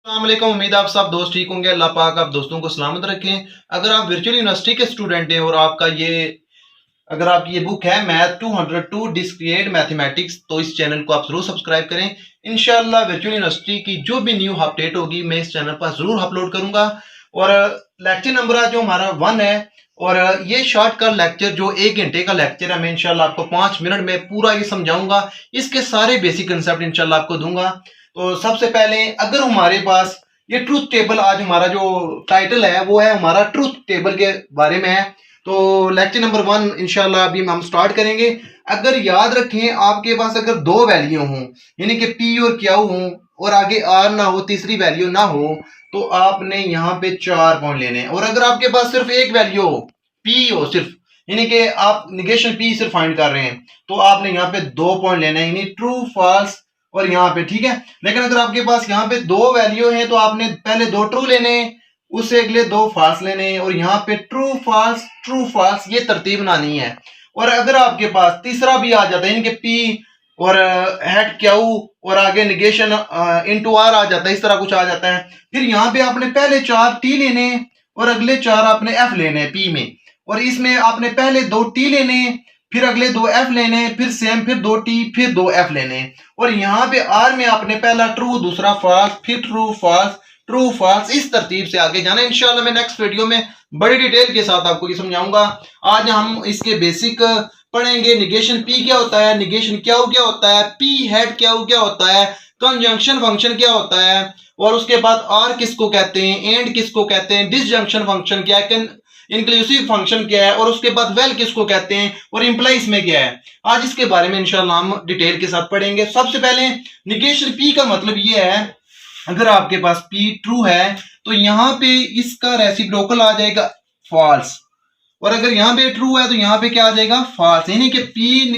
अस्सलामुअलैकुम। उम्मीद आप सब दोस्त ठीक होंगे। अल्लाह पाक आप दोस्तों को सलामत रखें। अगर आप वर्चुअल यूनिवर्सिटी के स्टूडेंट हैं और अगर आपकी ये बुक है मैथ 202 डिस्क्रिएट मैथमेटिक्स, तो इस चैनल को आप जरूर सब्सक्राइब करें। इंशाल्लाह वर्चुअल यूनिवर्सिटी की जो भी न्यू अपडेट होगी मैं इस चैनल पर जरूर अपलोड करूंगा। और लेक्चर नंबर आज जो हमारा 1 है, और ये शॉर्ट का लेक्चर जो 1 घंटे का लेक्चर है, मैं इंशाल्लाह आपको 5 मिनट में पूरा ये समझाऊंगा। इसके सारे बेसिक कंसेप्ट इंशाल्लाह आपको दूंगा। तो सबसे पहले अगर हमारे पास ये ट्रूथ टेबल, आज हमारा जो टाइटल है वो है हमारा ट्रूथ टेबल के बारे में है। तो लेक्चर नंबर 1 इंशाल्लाह अभी हम स्टार्ट करेंगे। अगर याद रखें, आपके पास अगर दो वैल्यू हों, यानी कि पी और क्यू हों, और आगे आर ना हो, तीसरी वैल्यू ना हो, तो आपने यहाँ पे 4 पॉइंट लेने हैं। और अगर आपके पास सिर्फ एक वैल्यू हो, पी हो सिर्फ, यानी कि आप निगेशन पी सिर्फ फाइंड कर रहे हैं, तो आपने यहाँ पे 2 पॉइंट लेने हैं, यानी ट्रू फॉल्स और यहाँ पे, ठीक है। लेकिन अगर आपके पास यहाँ पे दो वैल्यू है तो आपने पहले 2 ट्रू लेने, उससे अगले 2 फॉल्स लेने, और यहाँ पे ट्रू फॉल्स ये तरतीब बनानी है। और अगर आपके पास तीसरा भी आ जाता है, यानी कि पी और हेड क्यू और आगे निगेशन इनटू आर आ जाता है, इस तरह कुछ आ जाता है, फिर यहाँ पे आपने पहले 4 टी लेने और अगले 4 आपने एफ लेने पी में, और इसमें आपने पहले 2 टी लेने, फिर अगले 2 एफ लेने, फिर सेम, फिर 2 टी, फिर 2 एफ लेने, और यहाँ पे आर में आपने पहला ट्रू, दूसरा फॉल्स, फिर ट्रू फॉल्स, इस तरतीब से आगे जाना। इंशाल्लाह मैं नेक्स्ट वीडियो में बड़ी डिटेल के साथ आपको ये समझाऊंगा। आज हम इसके बेसिक पढ़ेंगे। निगेशन पी क्या होता है, निगेशन क्यू क्या होता है, पी हेड क्यू क्या होता है, कंजंक्शन फंक्शन क्या होता है, और उसके बाद आर किसको कहते हैं, एंड किसको कहते हैं, डिसजंक्शन फंक्शन क्या है, इंक्लूसिव फंक्शन क्या है, और उसके बाद वेल किसको कहते हैं, और इंप्लाइज में क्या है। आज इसके बारे में इंशाल्लाह हम डिटेल के साथ पढ़ेंगे। सबसे पहले निगेशन पी का मतलब ये है, अगर आपके पास पी ट्रू है तो यहाँ पे इसका रेसिप्रोकल आ जाएगा फॉल्स, और अगर यहाँ पे ट्रू है तो यहाँ पे क्या आ जाएगा, फॉल्स, यानी कि पी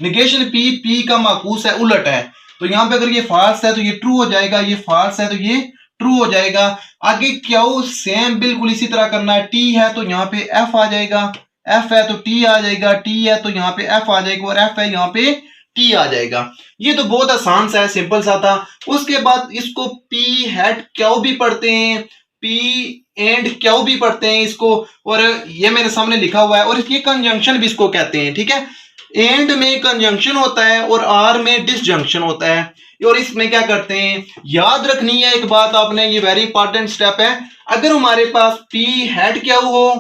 निगेशन पी का माकूस है, उलट है। तो यहाँ पे अगर ये फॉल्स है तो ये ट्रू हो जाएगा, ये फॉल्स है तो ये ट्रू हो जाएगा। आगे क्यू सेम बिल्कुल इसी तरह करना है, टी है तो यहाँ पे एफ आ जाएगा, एफ है तो टी आ जाएगा, टी है तो यहाँ पे एफ आ जाएगा, और एफ है यहाँ पे टी आ जाएगा। ये तो बहुत आसान सा है, सिंपल सा था। उसके बाद इसको पी हेड क्यू भी पढ़ते हैं, पी एंड क्यू भी पढ़ते हैं इसको, और ये मेरे सामने लिखा हुआ है, और इसकी कंजंक्शन भी इसको कहते हैं, ठीक है। एंड में कंजंक्शन होता है और आर में डिसजंक्शन होता है। और इसमें क्या करते हैं, याद रखनी है एक बात आपने, ये वेरी इंपॉर्टेंट स्टेप है। अगर हमारे पास पी हेड क्या हो,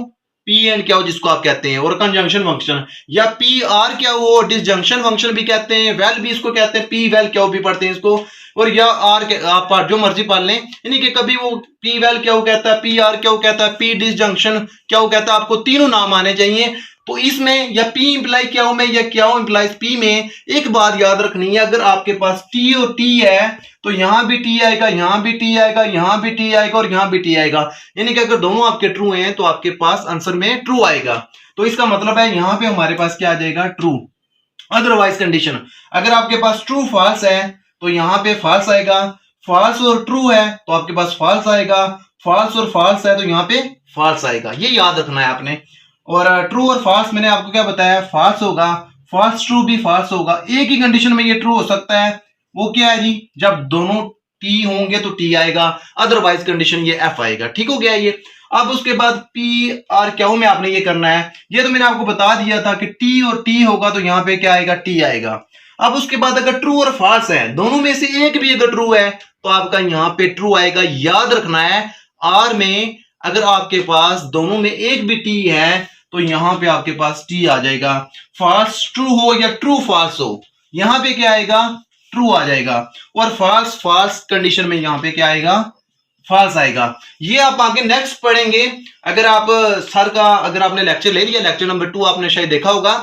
पी एंड क्या हो जिसको आप कहते हैं, और कंजंक्शन फंक्शन, या पी आर क्या हो, डिसजंक्शन फंक्शन भी कहते हैं, वेल भी इसको कहते हैं, पी वेल क्या भी पढ़ते हैं इसको, और या आर के आप जो मर्जी पढ़ लें, यानी कि कभी वो पी वेल क्या कहता है, पी आर क्या कहता है, पी डिसजंक्शन क्या कहता है, आपको तीनों नाम आने चाहिए। तो इसमें या पी इंप्लाई क्यू में या क्यू इंप्लाइज पी में एक बात याद रखनी है, अगर आपके पास टी और टी है तो यहां भी टी आएगा, यहां भी टी आएगा, यहां भी टी आएगा, और यहां भी टी आएगा, यानी कि अगर दोनों आपके ट्रू हैं तो आपके पास आंसर में ट्रू आएगा। तो इसका मतलब है यहां पे हमारे पास क्या आ जाएगा, ट्रू। अदरवाइज कंडीशन, अगर आपके पास ट्रू फॉल्स है तो यहां पे फॉल्स आएगा, फॉल्स और ट्रू है तो आपके पास फॉल्स आएगा, फॉल्स और फॉल्स है तो यहाँ पे फॉल्स आएगा, ये याद रखना है आपने। और ट्रू और फॉल्स मैंने आपको क्या बताया, फॉल्स होगा, फॉल्स ट्रू भी फॉल्स होगा। एक ही कंडीशन में ये ट्रू हो सकता है, वो क्या है जी, जब दोनों टी होंगे तो टी आएगा, अदरवाइज कंडीशन ये एफ आएगा। ठीक हो गया ये। अब उसके बाद पी आर क्यू में आपने ये करना है, ये तो मैंने आपको बता दिया था कि टी और टी होगा तो यहाँ पे क्या आएगा, टी आएगा। अब उसके बाद अगर ट्रू और फॉल्स है, दोनों में से एक भी अगर ट्रू है तो आपका यहाँ पे ट्रू आएगा। याद रखना है, आर में अगर आपके पास दोनों में एक भी टी है तो यहां पे आपके पास टी आ जाएगा। फॉल्स ट्रू हो या ट्रू फॉल्स हो, यहां पे क्या आएगा, ट्रू आ जाएगा। और फॉल्स कंडीशन में यहां पे क्या आएगा, फॉल्स आएगा। ये आप आगे नेक्स्ट पढ़ेंगे। अगर आप सर का अगर आपने लेक्चर ले लिया, लेक्चर नंबर 2 आपने शायद देखा होगा,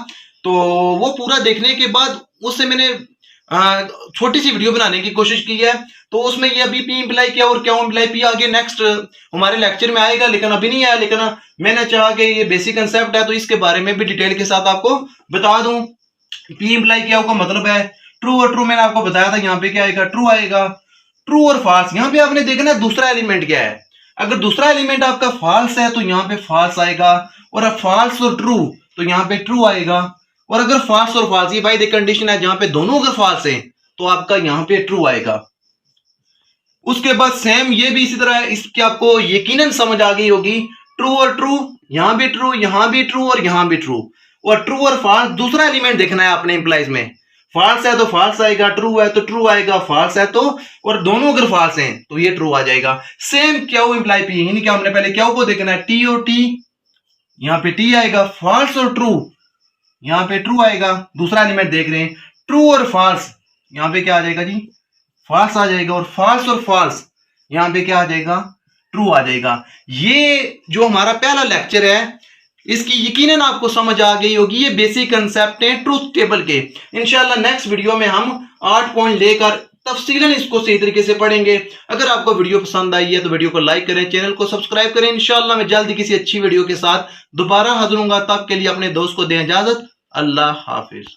तो वो पूरा देखने के बाद उससे मैंने छोटी सी वीडियो बनाने की कोशिश की है। तो उसमें ये अभी पी इंप्लाई किया और क्यू इंप्लाई पी आगे नेक्स्ट हमारे लेक्चर में आएगा, लेकिन अभी नहीं आया। लेकिन मैंने चाहा कि ये बेसिक कंसेप्ट है तो इसके बारे में भी डिटेल के साथ आपको बता दूं। पी इंप्लाई किया का मतलब है ट्रू, और ट्रू मैंने आपको बताया था, यहाँ पे क्या आएगा, ट्रू आएगा। ट्रू और फॉल्स, यहाँ पे आपने देखना है दूसरा एलिमेंट क्या है। अगर दूसरा एलिमेंट आपका फॉल्स है तो यहाँ पे फॉल्स आएगा, और अब फॉल्स और ट्रू तो यहाँ पे ट्रू आएगा। और अगर फॉल्स और फॉल्स, ये भाई कंडीशन है जहां पे दोनों अगर फॉल्स है तो आपका यहाँ पे ट्रू आएगा। उसके बाद सेम ये भी इसी तरह है, इसकी आपको यकीनन समझ आ गई होगी। ट्रू और ट्रू, यहां भी ट्रू, यहां भी ट्रू और यहां भी ट्रू। और ट्रू और फॉल्स दूसरा एलिमेंट देखना है आपने इंप्लाइज में। फॉल्स है तो फॉल्स आएगा, ट्रू है तो ट्रू आएगा, फॉल्स है तो, और दोनों अगर फॉल्स हैं तो ये ट्रू आ जाएगा। सेम क्यू इंप्लाई पी, यानी कि हमने पहले क्यू को देखना है, टी और टी, यहां पे टी आएगा। फॉल्स और ट्रू, यहां पे ट्रू आएगा। दूसरा एलिमेंट देख रहे हैं, ट्रू और फॉल्स, यहां पे क्या आ जाएगा जी, फॉल्स आ जाएगा। और फॉल्स और फॉल्स, यहां पे क्या आ जाएगा, ट्रू आ जाएगा। ये जो हमारा पहला लेक्चर है, इसकी यकीनन आपको समझ आ गई होगी। ये बेसिक कंसेप्ट है ट्रूथ टेबल के। इंशाल्लाह नेक्स्ट वीडियो में हम 8 पॉइंट लेकर तफसीलन इसको सही तरीके से पढ़ेंगे। अगर आपको वीडियो पसंद आई है तो वीडियो को लाइक करें, चैनल को सब्सक्राइब करें। इंशाल्लाह मैं जल्दी किसी अच्छी वीडियो के साथ दोबारा हाजिर होऊंगा। तब के लिए अपने दोस्त को दें इजाजत। अल्लाह हाफिज।